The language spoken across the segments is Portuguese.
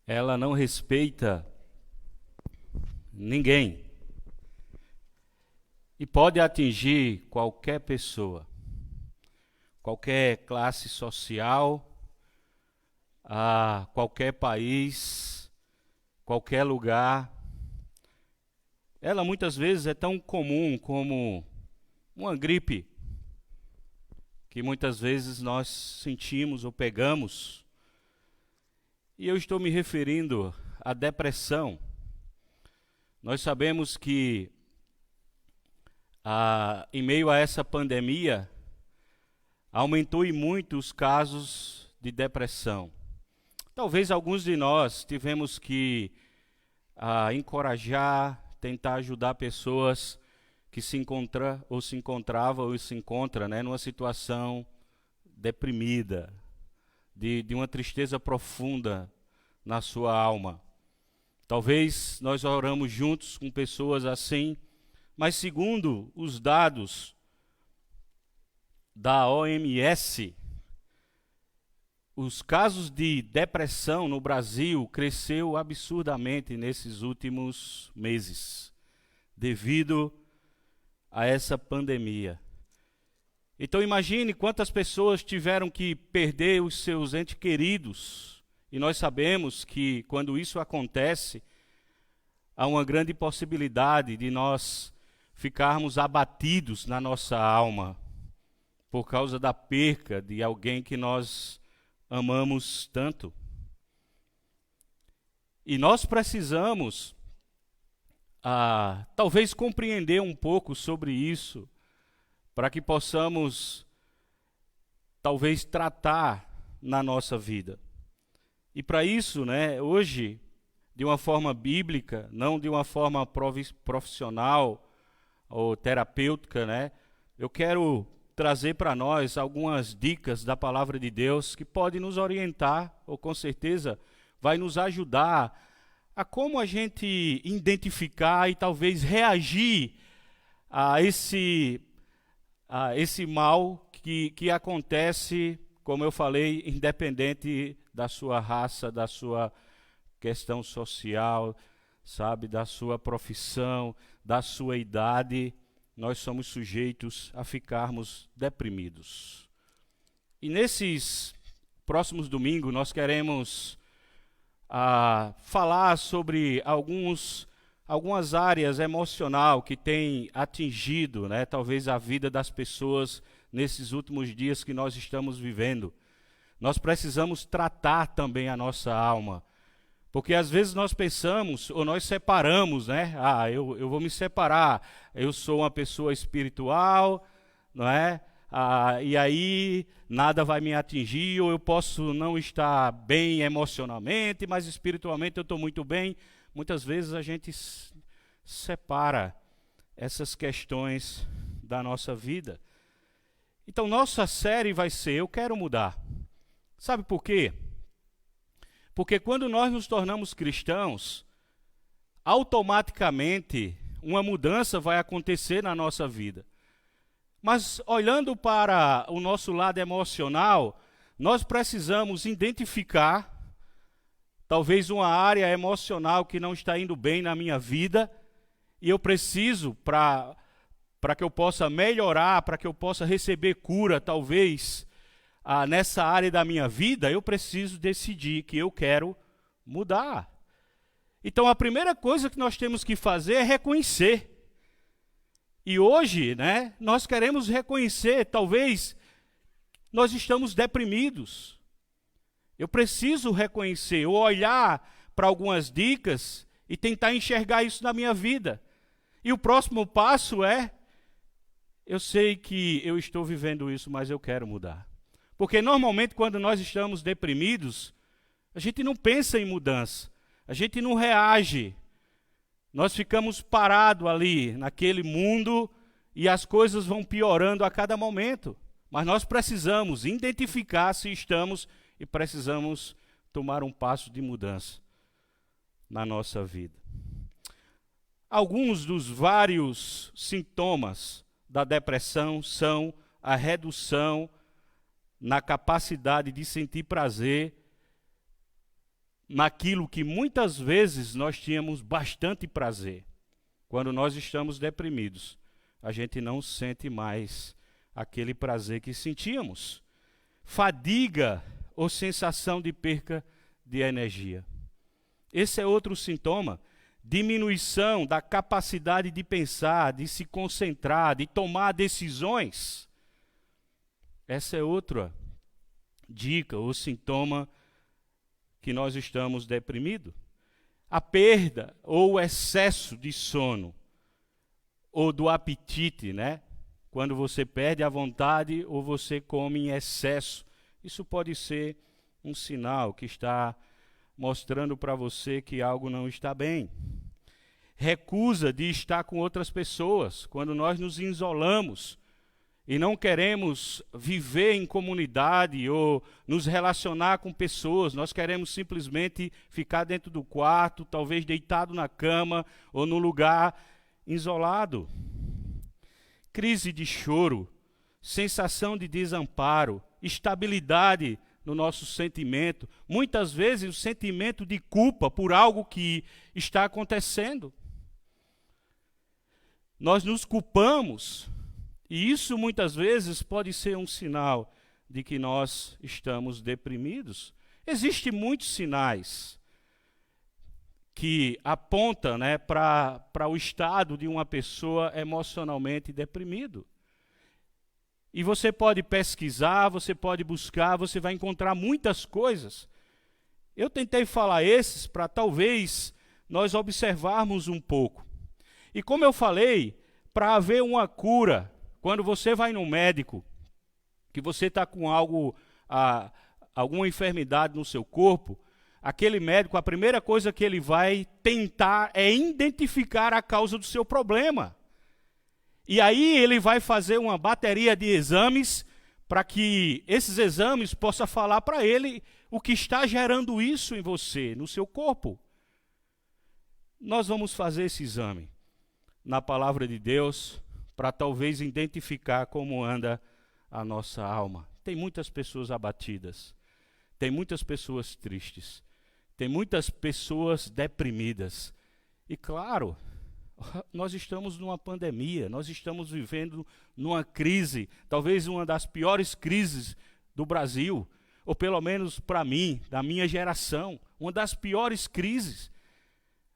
ela não respeita ninguém e pode atingir qualquer pessoa, qualquer classe social, a qualquer país, qualquer lugar. Ela muitas vezes é tão comum como uma gripe, que muitas vezes nós sentimos ou pegamos. E eu estou me referindo à depressão. Nós sabemos que, em meio a essa pandemia, aumentou e muito os casos de depressão. Talvez alguns de nós tivemos que encorajar, tentar ajudar pessoas que se encontravam ou se encontram, né, numa situação deprimida, de uma tristeza profunda na sua alma. Talvez nós oramos juntos com pessoas assim, mas segundo os dados da OMS, os casos de depressão no Brasil cresceu absurdamente nesses últimos meses, devido a essa pandemia. Então imagine quantas pessoas tiveram que perder os seus entes queridos. E nós sabemos que quando isso acontece, há uma grande possibilidade de nós ficarmos abatidos na nossa alma por causa da perca de alguém que nós amamos tanto. E nós precisamos talvez compreender um pouco sobre isso, para que possamos talvez tratar na nossa vida. E para isso, né, hoje, de uma forma bíblica, não de uma forma profissional ou terapêutica, né, eu quero trazer para nós algumas dicas da palavra de Deus que podem nos orientar, ou com certeza vai nos ajudar a como a gente identificar e talvez reagir a esse mal que acontece, como eu falei, independente da sua raça, da sua questão social, sabe, da sua profissão, da sua idade, nós somos sujeitos a ficarmos deprimidos. E nesses próximos domingos nós queremos falar sobre algumas áreas emocional que têm atingido, né, talvez a vida das pessoas nesses últimos dias que nós estamos vivendo. Nós precisamos tratar também a nossa alma, porque às vezes nós pensamos, ou nós separamos, né? Eu vou me separar, eu sou uma pessoa espiritual, não é? E aí nada vai me atingir, ou eu posso não estar bem emocionalmente, mas espiritualmente eu estou muito bem. Muitas vezes a gente separa essas questões da nossa vida. Então nossa série vai ser Eu Quero Mudar. Sabe por quê? Porque quando nós nos tornamos cristãos, automaticamente uma mudança vai acontecer na nossa vida. Mas olhando para o nosso lado emocional, nós precisamos identificar talvez uma área emocional que não está indo bem na minha vida, e eu preciso, para que eu possa melhorar, para que eu possa receber cura, talvez, nessa área da minha vida, eu preciso decidir que eu quero mudar. Então a primeira coisa que nós temos que fazer é reconhecer. E hoje, né, nós queremos reconhecer, talvez nós estamos deprimidos. Eu preciso reconhecer, ou olhar para algumas dicas e tentar enxergar isso na minha vida. E o próximo passo é, eu sei que eu estou vivendo isso, mas eu quero mudar. Porque normalmente quando nós estamos deprimidos, a gente não pensa em mudança, a gente não reage. Nós ficamos parados ali, naquele mundo, e as coisas vão piorando a cada momento. Mas nós precisamos identificar se estamos e precisamos tomar um passo de mudança na nossa vida. Alguns dos vários sintomas da depressão são a redução na capacidade de sentir prazer naquilo que muitas vezes nós tínhamos bastante prazer. Quando nós estamos deprimidos, a gente não sente mais aquele prazer que sentíamos. Fadiga ou sensação de perca de energia. Esse é outro sintoma. Diminuição da capacidade de pensar, de se concentrar, de tomar decisões. Essa é outra dica ou sintoma que nós estamos deprimidos. A perda ou o excesso de sono ou do apetite, né? Quando você perde a vontade ou você come em excesso. Isso pode ser um sinal que está mostrando para você que algo não está bem. Recusa de estar com outras pessoas. Quando nós nos isolamos e não queremos viver em comunidade ou nos relacionar com pessoas, nós queremos simplesmente ficar dentro do quarto, talvez deitado na cama ou num lugar isolado. Crise de choro, sensação de desamparo, estabilidade no nosso sentimento, muitas vezes o sentimento de culpa por algo que está acontecendo. Nós nos culpamos, e isso muitas vezes pode ser um sinal de que nós estamos deprimidos. Existem muitos sinais que apontam, né, para o estado de uma pessoa emocionalmente deprimido. E você pode pesquisar, você pode buscar, você vai encontrar muitas coisas. Eu tentei falar esses para talvez nós observarmos um pouco. E como eu falei, para haver uma cura, quando você vai no médico, que você está com alguma enfermidade no seu corpo, aquele médico, a primeira coisa que ele vai tentar é identificar a causa do seu problema. E aí ele vai fazer uma bateria de exames para que esses exames possam falar para ele o que está gerando isso em você, no seu corpo. Nós vamos fazer esse exame na palavra de Deus para talvez identificar como anda a nossa alma. Tem muitas pessoas abatidas, tem muitas pessoas tristes, tem muitas pessoas deprimidas. E claro, nós estamos numa pandemia, nós estamos vivendo numa crise, talvez uma das piores crises do Brasil, ou pelo menos para mim, da minha geração, uma das piores crises.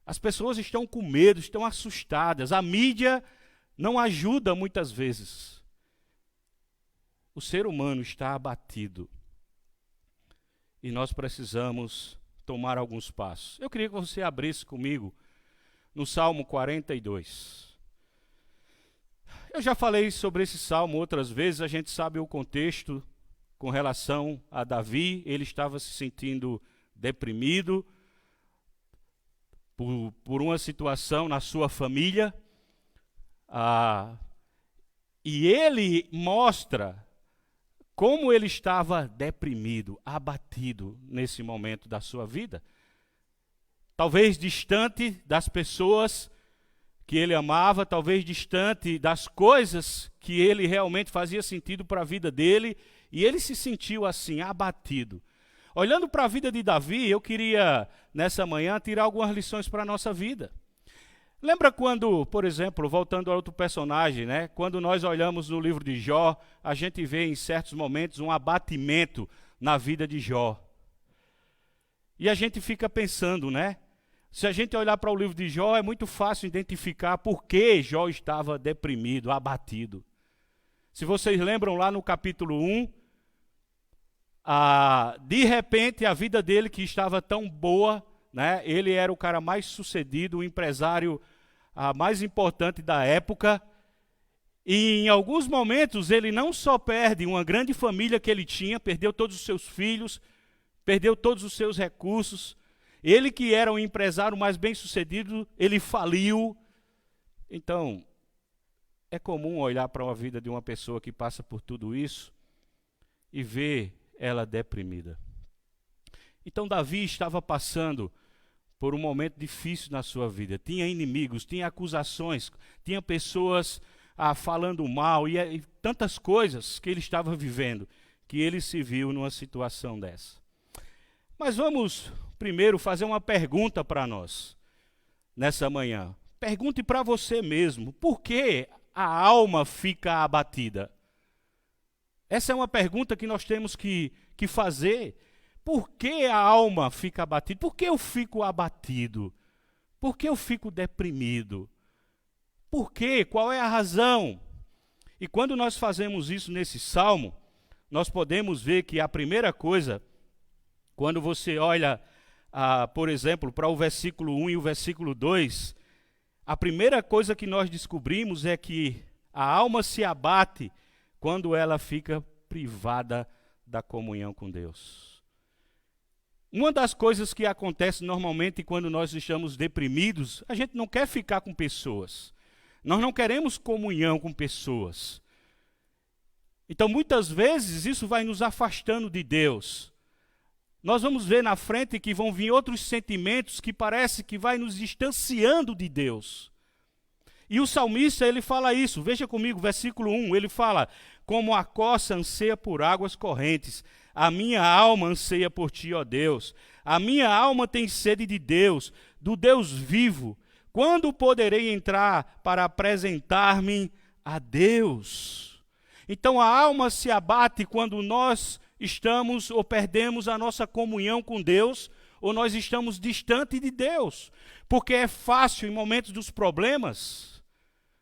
As pessoas estão com medo, estão assustadas, a mídia não ajuda muitas vezes. O ser humano está abatido e nós precisamos tomar alguns passos. Eu queria que você abrisse comigo no Salmo 42. Eu já falei sobre esse salmo outras vezes, a gente sabe o contexto com relação a Davi. Ele estava se sentindo deprimido por uma situação na sua família. E ele mostra como ele estava deprimido, abatido nesse momento da sua vida. Talvez distante das pessoas que ele amava, talvez distante das coisas que ele realmente fazia sentido para a vida dele, e ele se sentiu assim, abatido. Olhando para a vida de Davi, eu queria, nessa manhã, tirar algumas lições para a nossa vida. Lembra quando, por exemplo, voltando a outro personagem, né? Quando nós olhamos no livro de Jó, a gente vê em certos momentos um abatimento na vida de Jó. E a gente fica pensando, né? Se a gente olhar para o livro de Jó, é muito fácil identificar por que Jó estava deprimido, abatido. Se vocês lembram lá no capítulo 1, de repente a vida dele que estava tão boa, né? Ele era o cara mais sucedido, o empresário mais importante da época. E em alguns momentos ele não só perde uma grande família que ele tinha, perdeu todos os seus filhos, perdeu todos os seus recursos. Ele que era o empresário mais bem sucedido, ele faliu. Então, é comum olhar para a vida de uma pessoa que passa por tudo isso e ver ela deprimida. Então Davi estava passando por um momento difícil na sua vida. Tinha inimigos, tinha acusações, tinha pessoas falando mal e tantas coisas que ele estava vivendo, que ele se viu numa situação dessa. Mas vamos primeiro fazer uma pergunta para nós nessa manhã. Pergunte para você mesmo, por que a alma fica abatida? Essa é uma pergunta que nós temos que fazer. Por que a alma fica abatida? Por que eu fico abatido? Por que eu fico deprimido? Por quê? Qual é a razão? E quando nós fazemos isso nesse salmo, nós podemos ver que a primeira coisa, quando você olha, por exemplo, para o versículo 1 e o versículo 2, a primeira coisa que nós descobrimos é que a alma se abate quando ela fica privada da comunhão com Deus. Uma das coisas que acontece normalmente quando nós estamos deprimidos, a gente não quer ficar com pessoas. Nós não queremos comunhão com pessoas. Então, muitas vezes, isso vai nos afastando de Deus. Nós vamos ver na frente que vão vir outros sentimentos que parece que vai nos distanciando de Deus. E o salmista, ele fala isso. Veja comigo, versículo 1, ele fala: como a corça anseia por águas correntes, a minha alma anseia por ti, ó Deus. A minha alma tem sede de Deus, do Deus vivo. Quando poderei entrar para apresentar-me a Deus? Então a alma se abate quando nós estamos ou perdemos a nossa comunhão com Deus, ou nós estamos distante de Deus. Porque é fácil, em momentos dos problemas,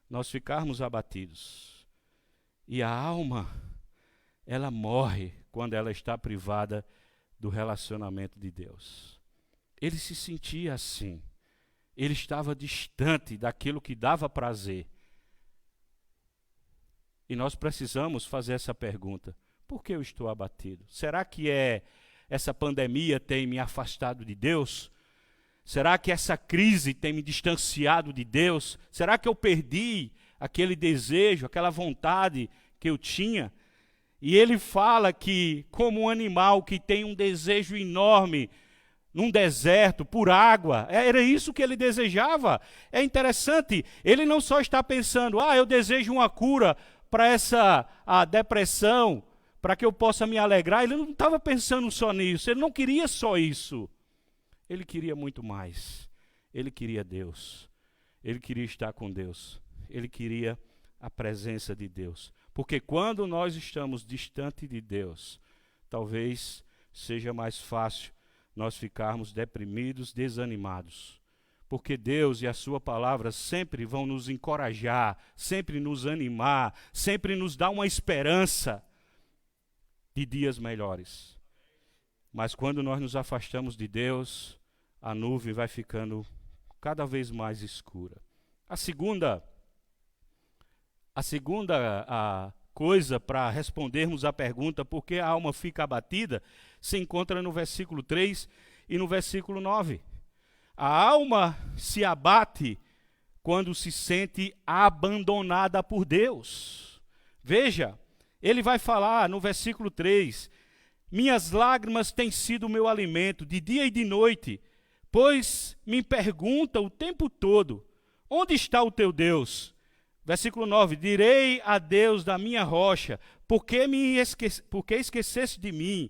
nós ficarmos abatidos. E a alma, ela morre quando ela está privada do relacionamento de Deus. Ele se sentia assim. Ele estava distante daquilo que dava prazer. E nós precisamos fazer essa pergunta: por que eu estou abatido? Será que essa pandemia tem me afastado de Deus? Será que essa crise tem me distanciado de Deus? Será que eu perdi aquele desejo, aquela vontade que eu tinha? E ele fala que, como um animal que tem um desejo enorme num deserto, por água, era isso que ele desejava. É interessante, ele não só está pensando, eu desejo uma cura para a depressão, para que eu possa me alegrar. Ele não estava pensando só nisso, ele não queria só isso. Ele queria muito mais. Ele queria Deus. Ele queria estar com Deus. Ele queria a presença de Deus. Porque quando nós estamos distante de Deus, talvez seja mais fácil nós ficarmos deprimidos, desanimados. Porque Deus e a sua palavra sempre vão nos encorajar, sempre nos animar, sempre nos dar uma esperança de dias melhores. Mas quando nós nos afastamos de Deus, a nuvem vai ficando cada vez mais escura. A segunda coisa para respondermos à pergunta por que a alma fica abatida se encontra no versículo 3 e no versículo 9. A alma se abate quando se sente abandonada por Deus. Veja, ele vai falar no versículo 3: minhas lágrimas têm sido o meu alimento de dia e de noite, pois me pergunta o tempo todo: onde está o teu Deus? Versículo 9: direi a Deus da minha rocha, por que esqueceste de mim?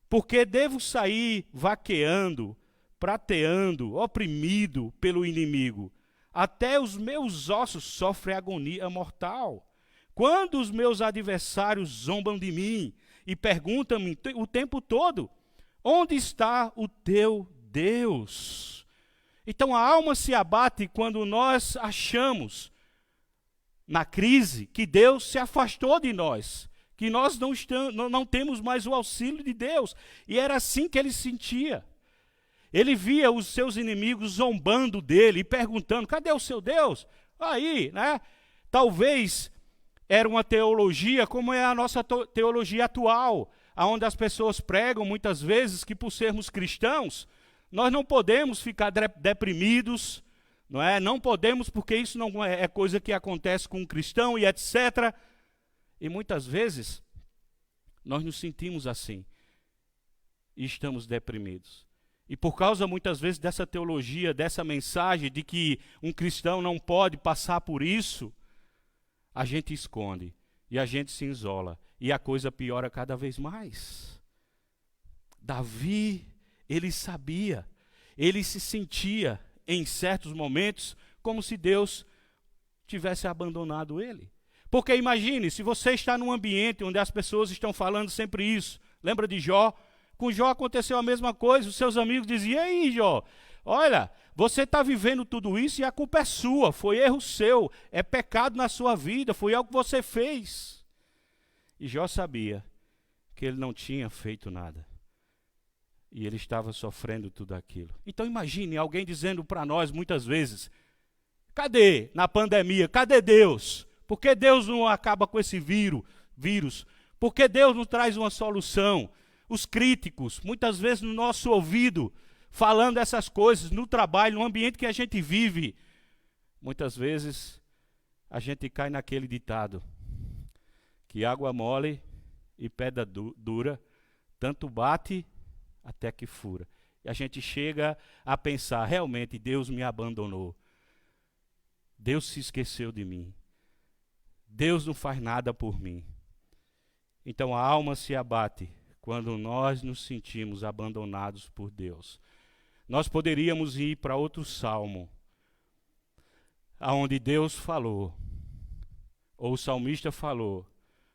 Porque devo sair vaqueando, prateando, oprimido pelo inimigo. Até os meus ossos sofrem agonia mortal. Quando os meus adversários zombam de mim e perguntam-me o tempo todo: onde está o teu Deus? Então a alma se abate quando nós achamos, na crise, que Deus se afastou de nós, que nós não temos mais o auxílio de Deus. E era assim que ele sentia. Ele via os seus inimigos zombando dele e perguntando: cadê o seu Deus? Aí, né? Talvez era uma teologia como é a nossa teologia atual, onde as pessoas pregam muitas vezes que por sermos cristãos, nós não podemos ficar deprimidos, não é? Não podemos, porque isso não é coisa que acontece com um cristão e etc. E muitas vezes nós nos sentimos assim e estamos deprimidos. E por causa muitas vezes dessa teologia, dessa mensagem de que um cristão não pode passar por isso, a gente esconde e a gente se isola e a coisa piora cada vez mais. Davi, ele sabia, ele se sentia, em certos momentos, como se Deus tivesse abandonado ele. Porque imagine, se você está num ambiente onde as pessoas estão falando sempre isso, lembra de Jó? Com Jó aconteceu a mesma coisa, os seus amigos diziam, e aí Jó, olha, você está vivendo tudo isso e a culpa é sua, foi erro seu, é pecado na sua vida, foi algo que você fez. E Jó sabia que ele não tinha feito nada. E ele estava sofrendo tudo aquilo. Então imagine alguém dizendo para nós muitas vezes, cadê na pandemia, cadê Deus? Por que Deus não acaba com esse vírus? Por que Deus não traz uma solução? Os críticos, muitas vezes no nosso ouvido, falando essas coisas, no trabalho, no ambiente que a gente vive, muitas vezes a gente cai naquele ditado, que água mole e pedra dura, tanto bate até que fura. E a gente chega a pensar, realmente Deus me abandonou. Deus se esqueceu de mim. Deus não faz nada por mim. Então a alma se abate quando nós nos sentimos abandonados por Deus. Nós poderíamos ir para outro salmo, aonde Deus falou, ou o salmista falou,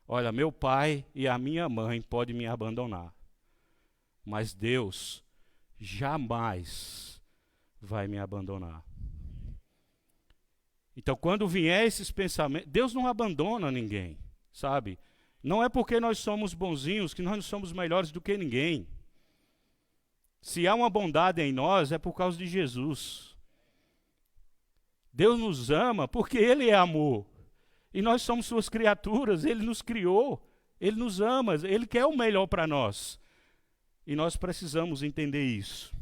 olha, meu pai e a minha mãe podem me abandonar, mas Deus jamais vai me abandonar. Então, quando vier esses pensamentos, Deus não abandona ninguém, sabe? Não é porque nós somos bonzinhos que nós não somos melhores do que ninguém. Se há uma bondade em nós, é por causa de Jesus. Deus nos ama porque Ele é amor. E nós somos suas criaturas, Ele nos criou, Ele nos ama, Ele quer o melhor para nós. E nós precisamos entender isso.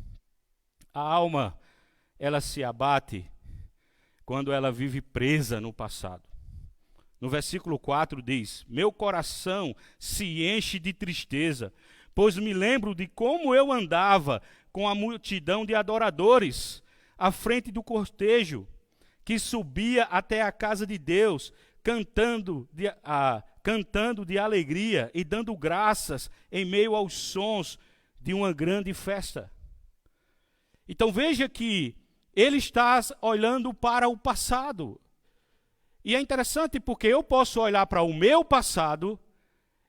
A alma, ela se abate quando ela vive presa no passado. No versículo 4 diz, meu coração se enche de tristeza, pois me lembro de como eu andava com a multidão de adoradores à frente do cortejo, que subia até a casa de Deus, cantando de alegria e dando graças em meio aos sons de uma grande festa. Então veja que ele está olhando para o passado. E é interessante porque eu posso olhar para o meu passado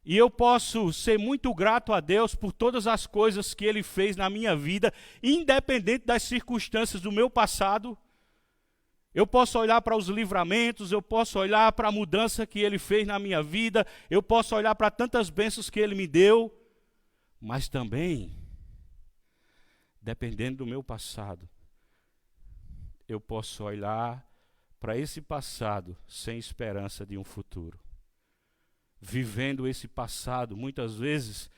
e eu posso ser muito grato a Deus por todas as coisas que Ele fez na minha vida, independente das circunstâncias do meu passado. Eu posso olhar para os livramentos, eu posso olhar para a mudança que Ele fez na minha vida, eu posso olhar para tantas bênçãos que Ele me deu, mas também, dependendo do meu passado, eu posso olhar para esse passado sem esperança de um futuro. Vivendo esse passado, muitas vezes,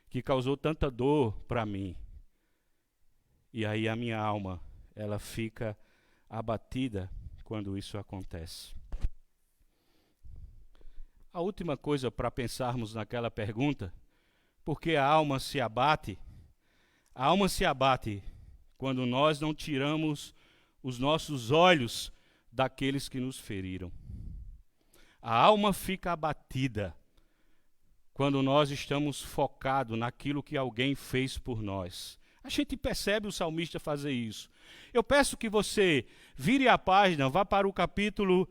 que causou tanta dor para mim. E aí a minha alma, ela fica abatida quando isso acontece. A última coisa para pensarmos naquela pergunta, por que a alma se abate? A alma se abate quando nós não tiramos os nossos olhos daqueles que nos feriram. A alma fica abatida quando nós estamos focados naquilo que alguém fez por nós. A gente percebe o salmista fazer isso. Eu peço que você vire a página, vá para o capítulo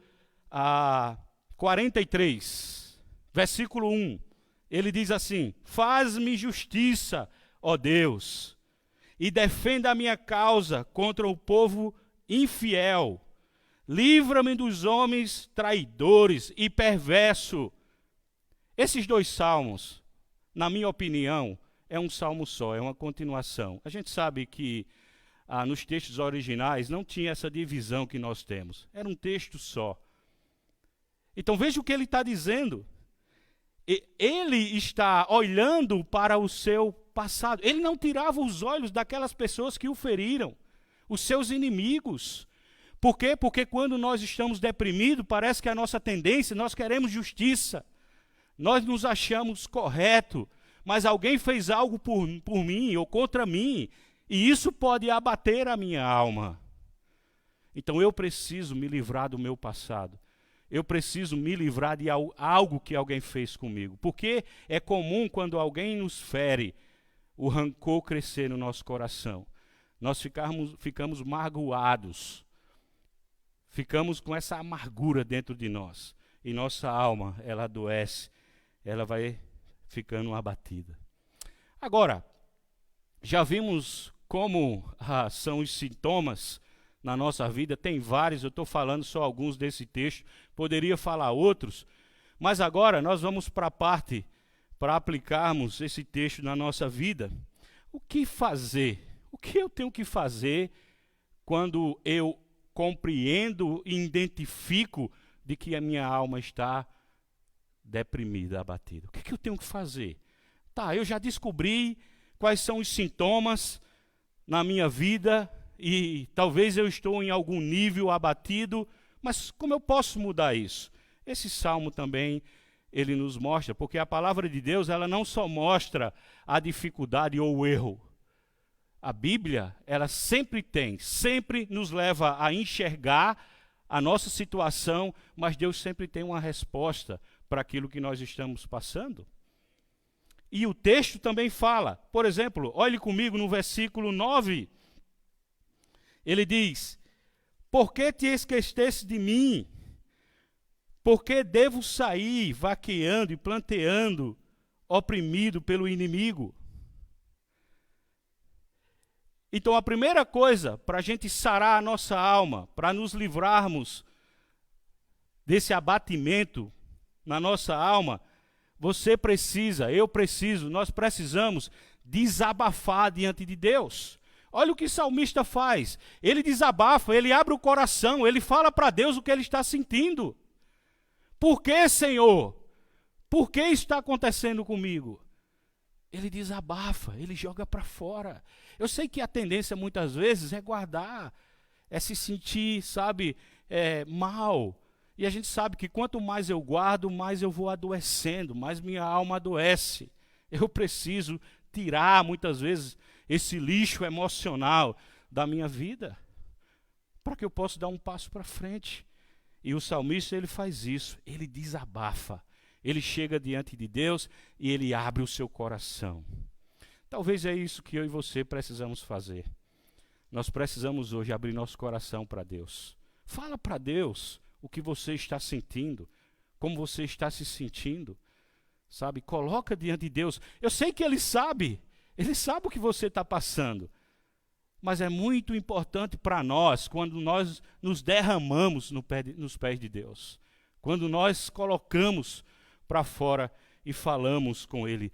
43, versículo 1. Ele diz assim, faz-me justiça, ó Deus, e defenda a minha causa contra o povo infiel. Livra-me dos homens traidores e perversos. Esses dois salmos, na minha opinião, é um salmo só, é uma continuação. A gente sabe que nos textos originais não tinha essa divisão que nós temos. Era um texto só. Então veja o que ele está dizendo. Ele está olhando para o seu passado. Ele não tirava os olhos daquelas pessoas que o feriram, os seus inimigos. Por quê? Porque quando nós estamos deprimidos, parece que a nossa tendência, nós queremos justiça. Nós nos achamos corretos, mas alguém fez algo por mim ou contra mim, e isso pode abater a minha alma. Então eu preciso me livrar do meu passado. Eu preciso me livrar de algo que alguém fez comigo. Porque é comum quando alguém nos fere, o rancor crescer no nosso coração. Nós ficamos magoados, ficamos com essa amargura dentro de nós. E nossa alma, ela adoece, ela vai ficando abatida. Agora, já vimos como são os sintomas na nossa vida, tem vários, eu estou falando só alguns desse texto, poderia falar outros, mas agora nós vamos para a parte, para aplicarmos esse texto na nossa vida. O que fazer? O que eu tenho que fazer quando eu compreendo e identifico de que a minha alma está deprimida, abatida? O que eu tenho que fazer? Tá, eu já descobri quais são os sintomas na minha vida e talvez eu estou em algum nível abatido, mas como eu posso mudar isso? Esse salmo também, ele nos mostra, porque a palavra de Deus, ela não só mostra a dificuldade ou o erro. A Bíblia, ela sempre nos leva a enxergar a nossa situação, mas Deus sempre tem uma resposta para aquilo que nós estamos passando. E o texto também fala, por exemplo, olhe comigo no versículo 9, ele diz: por que te esqueceste de mim? Por que devo sair vaqueando e planteando, oprimido pelo inimigo? Então a primeira coisa para a gente sarar a nossa alma, para nos livrarmos desse abatimento na nossa alma, você precisa, eu preciso, nós precisamos desabafar diante de Deus. Olha o que o salmista faz. Ele desabafa, ele abre o coração, ele fala para Deus o que ele está sentindo. Por que, Senhor? Por que está acontecendo comigo? Ele desabafa, ele joga para fora. Eu sei que a tendência muitas vezes é guardar, é se sentir, mal. E a gente sabe que quanto mais eu guardo, mais eu vou adoecendo, mais minha alma adoece. Eu preciso tirar, muitas vezes, esse lixo emocional da minha vida, para que eu possa dar um passo para frente. E o salmista, ele faz isso, ele desabafa. Ele chega diante de Deus e ele abre o seu coração. Talvez é isso que eu e você precisamos fazer. Nós precisamos hoje abrir nosso coração para Deus. Fala para Deus o que você está sentindo, como você está se sentindo, coloca diante de Deus. Eu sei que Ele sabe o que você está passando, mas é muito importante para nós, quando nós nos derramamos nos pés de Deus, quando nós colocamos para fora e falamos com Ele,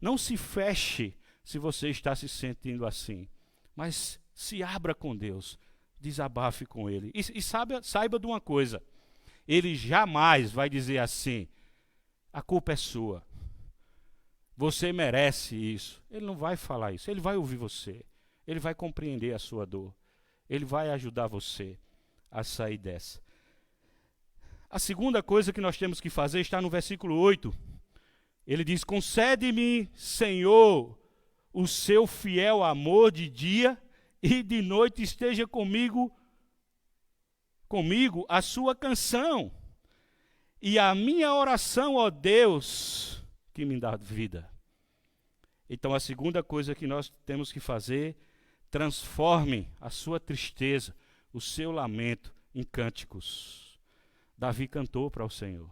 não se feche se você está se sentindo assim, mas se abra com Deus, desabafe com Ele. E saiba de uma coisa, Ele jamais vai dizer assim: a culpa é sua, você merece isso. Ele não vai falar isso, Ele vai ouvir você, Ele vai compreender a sua dor, Ele vai ajudar você a sair dessa. A segunda coisa que nós temos que fazer está no versículo 8. Ele diz: concede-me, Senhor, o seu fiel amor de dia, e de noite esteja comigo a sua canção, e a minha oração, ó Deus, que me dá vida. Então a segunda coisa que nós temos que fazer, transforme a sua tristeza, o seu lamento em cânticos. Davi cantou para o Senhor.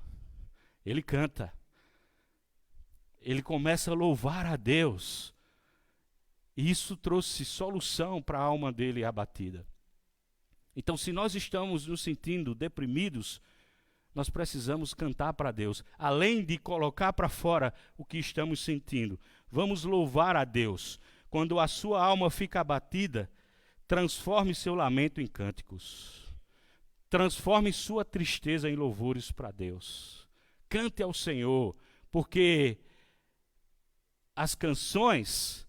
Ele canta. Ele começa a louvar a Deus. E isso trouxe solução para a alma dele abatida. Então, se nós estamos nos sentindo deprimidos, nós precisamos cantar para Deus. Além de colocar para fora o que estamos sentindo, vamos louvar a Deus. Quando a sua alma fica abatida, transforme seu lamento em cânticos. Transforme sua tristeza em louvores para Deus. Cante ao Senhor, porque as canções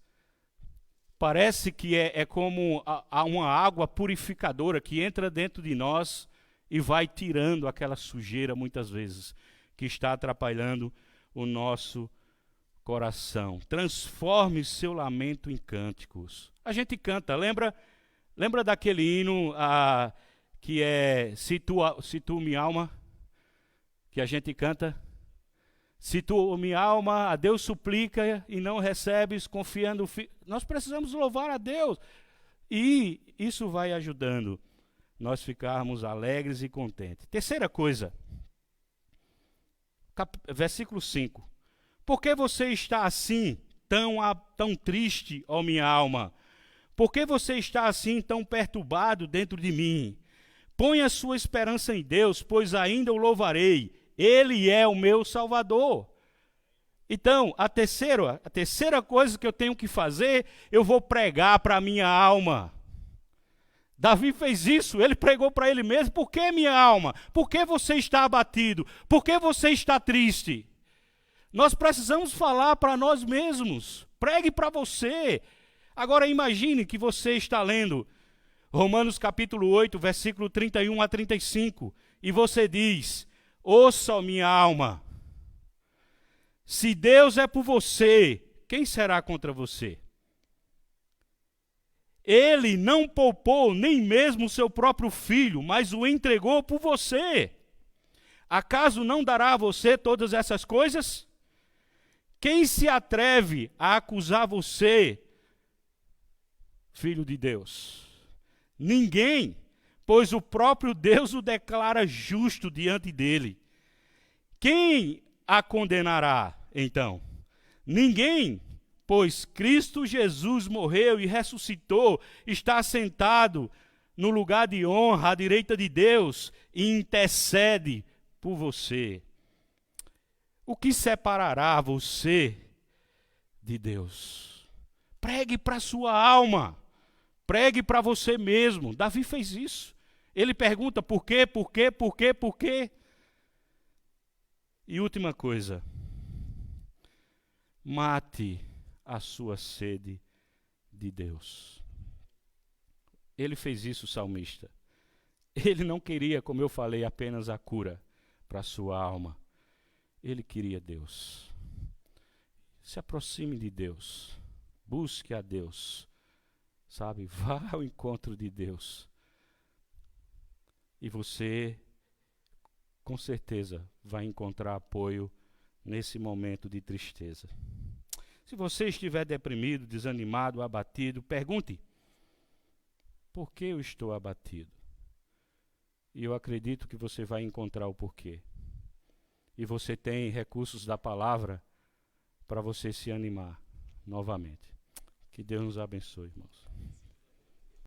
parece que é como uma água purificadora que entra dentro de nós e vai tirando aquela sujeira, muitas vezes, que está atrapalhando o nosso coração. Transforme seu lamento em cânticos. A gente canta, lembra daquele hino que é Se tu minha alma, que a gente canta? Se tu, minha alma, a Deus suplica e não recebes, confiando... Nós precisamos louvar a Deus. E isso vai ajudando nós ficarmos alegres e contentes. Terceira coisa, versículo 5. Por que você está assim, tão triste, ó minha alma? Por que você está assim, tão perturbado dentro de mim? Põe a sua esperança em Deus, pois ainda o louvarei. Ele é o meu Salvador. Então, a terceira coisa que eu tenho que fazer, eu vou pregar para a minha alma. Davi fez isso, ele pregou para ele mesmo. Por que, minha alma? Por que você está abatido? Por que você está triste? Nós precisamos falar para nós mesmos. Pregue para você. Agora imagine que você está lendo Romanos capítulo 8, versículo 31 a 35. E você diz: ouça, ó minha alma, se Deus é por você, quem será contra você? Ele não poupou nem mesmo o seu próprio filho, mas o entregou por você. Acaso não dará a você todas essas coisas? Quem se atreve a acusar você, filho de Deus? Ninguém, pois o próprio Deus o declara justo diante dele. Quem a condenará, então? Ninguém. Pois Cristo Jesus morreu e ressuscitou, está sentado no lugar de honra à direita de Deus e intercede por você. O que separará você de Deus? Pregue para a sua alma, pregue para você mesmo. Davi fez isso. Ele pergunta por quê, por quê, por quê, por quê? E última coisa, mate a sua sede de Deus. Ele fez isso, o salmista. Ele não queria, como eu falei, apenas a cura para a sua alma. Ele queria Deus. Se aproxime de Deus. Busque a Deus. Sabe? Vá ao encontro de Deus. E você, com certeza, vai encontrar apoio nesse momento de tristeza. Se você estiver deprimido, desanimado, abatido, pergunte: por que eu estou abatido? E eu acredito que você vai encontrar o porquê. E você tem recursos da palavra para você se animar novamente. Que Deus nos abençoe, irmãos.